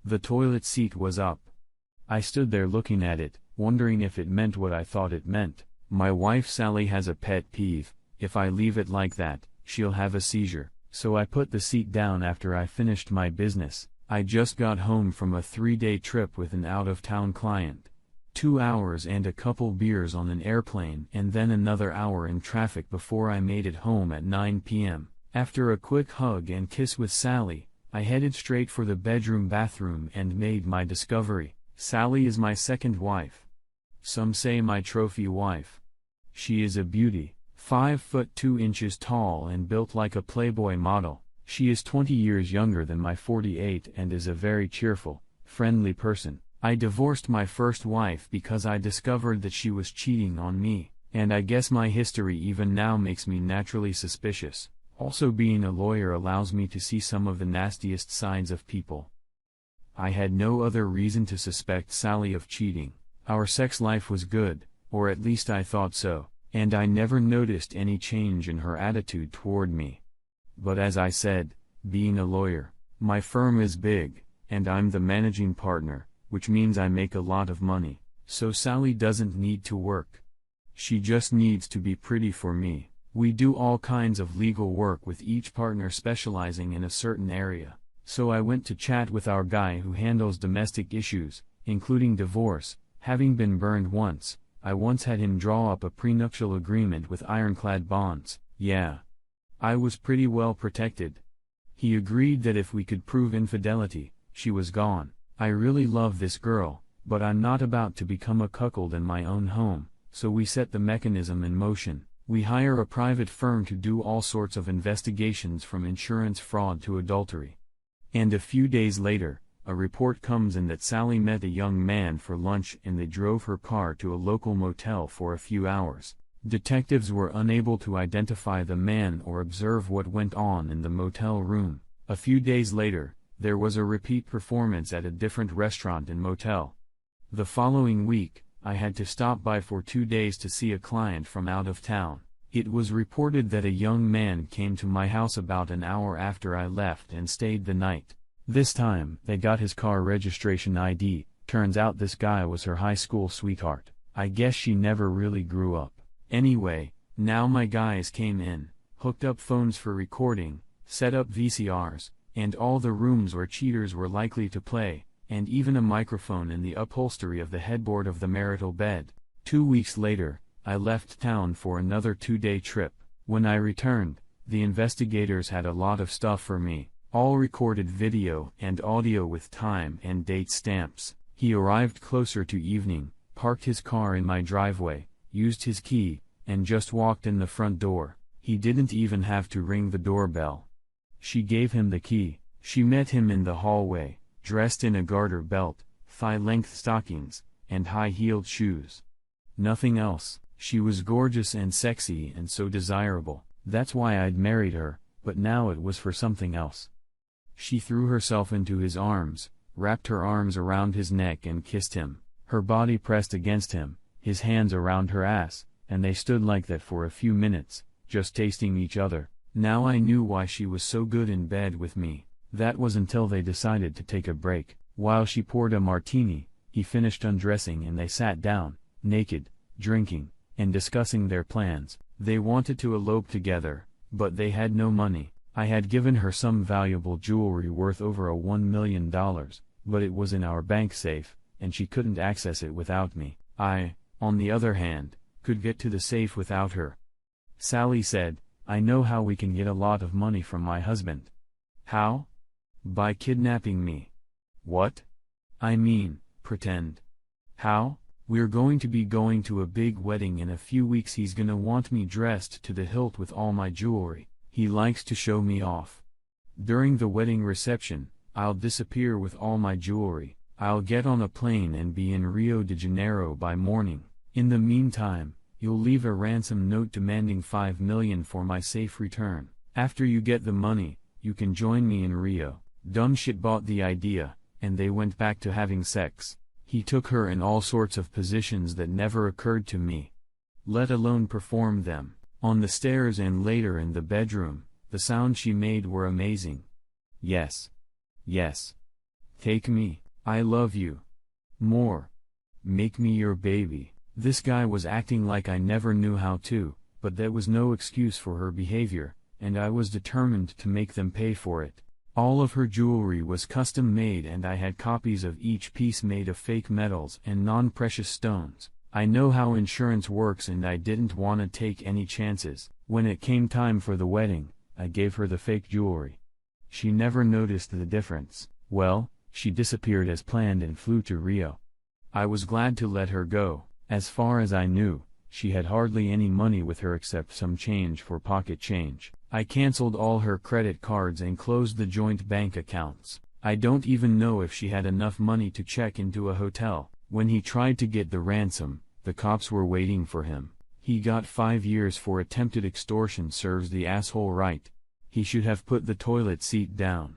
The toilet seat was up. I stood there looking at it, wondering if it meant what I thought it meant. My wife Sally has a pet peeve: if I leave it like that, she'll have a seizure. So I put the seat down after I finished my business. I just got home from a 3-day trip with an out-of-town client. 2 hours and a couple beers on an airplane and then another hour in traffic before I made it home at 9 p.m. After a quick hug and kiss with Sally, I headed straight for the bathroom and made my discovery. Sally is my second wife. Some say my trophy wife. She is a beauty, 5 foot 2 inches tall and built like a Playboy model. She is 20 years younger than my 48 and is a very cheerful, friendly person. I divorced my first wife because I discovered that she was cheating on me, and I guess my history even now makes me naturally suspicious. Also, being a lawyer allows me to see some of the nastiest sides of people. I had no other reason to suspect Sally of cheating. Our sex life was good, or at least I thought so, and I never noticed any change in her attitude toward me. But as I said, being a lawyer, my firm is big, and I'm the managing partner, which means I make a lot of money, so Sally doesn't need to work. She just needs to be pretty for me. We do all kinds of legal work with each partner specializing in a certain area, so I went to chat with our guy who handles domestic issues, including divorce. Having been burned once, I once had him draw up a prenuptial agreement with ironclad bonds. Yeah. I was pretty well protected. He agreed that if we could prove infidelity, she was gone. I really love this girl, but I'm not about to become a cuckold in my own home, so we set the mechanism in motion. We hire a private firm to do all sorts of investigations from insurance fraud to adultery. And a few days later, a report comes in that Sally met a young man for lunch and they drove her car to a local motel for a few hours. Detectives were unable to identify the man or observe what went on in the motel room. A few days later, there was a repeat performance at a different restaurant and motel. The following week, I had to stop by for 2 days to see a client from out of town. It was reported that a young man came to my house about an hour after I left and stayed the night. This time, they got his car registration ID. Turns out this guy was her high school sweetheart. I guess she never really grew up. Anyway, now my guys came in, hooked up phones for recording, set up VCRs, and all the rooms where cheaters were likely to play, and even a microphone in the upholstery of the headboard of the marital bed. 2 weeks later, I left town for another 2-day trip. When I returned, the investigators had a lot of stuff for me, all recorded video and audio with time and date stamps. He arrived closer to evening, parked his car in my driveway, used his key, and just walked in the front door. He didn't even have to ring the doorbell. She gave him the key. She met him in the hallway, dressed in a garter belt, thigh-length stockings, and high-heeled shoes. Nothing else. She was gorgeous and sexy and so desirable. That's why I'd married her, but now it was for something else. She threw herself into his arms, wrapped her arms around his neck and kissed him. Her body pressed against him, his hands around her ass, and they stood like that for a few minutes, just tasting each other. Now I knew why she was so good in bed with me. That was until they decided to take a break. While she poured a martini, he finished undressing and they sat down, naked, drinking, and discussing their plans. They wanted to elope together, but they had no money. I had given her some valuable jewelry worth over $1 million, but it was in our bank safe, and she couldn't access it without me. I, on the other hand, could get to the safe without her. Sally said, "I know how we can get a lot of money from my husband." "How?" "By kidnapping me." "What?" "I mean, pretend." "How?" "We're going to be going to a big wedding in a few weeks. He's gonna want me dressed to the hilt with all my jewelry. He likes to show me off. During the wedding reception, I'll disappear with all my jewelry. I'll get on a plane and be in Rio de Janeiro by morning. In the meantime, you'll leave a ransom note demanding $5 million for my safe return. After you get the money, you can join me in Rio." Dumb shit bought the idea, and they went back to having sex. He took her in all sorts of positions that never occurred to me, let alone perform them. On the stairs and later in the bedroom, the sounds she made were amazing. Yes. Yes. Take me, I love you. More. Make me your baby. This guy was acting like I never knew how to, but that was no excuse for her behavior, and I was determined to make them pay for it. All of her jewelry was custom made and I had copies of each piece made of fake metals and non-precious stones. I know how insurance works and I didn't want to take any chances. When it came time for the wedding, I gave her the fake jewelry. She never noticed the difference. Well, she disappeared as planned and flew to Rio. I was glad to let her go. As far as I knew, she had hardly any money with her except some change for pocket change. I canceled all her credit cards and closed the joint bank accounts. I don't even know if she had enough money to check into a hotel. When he tried to get the ransom, the cops were waiting for him. He got 5 years for attempted extortion. Serves the asshole right. He should have put the toilet seat down.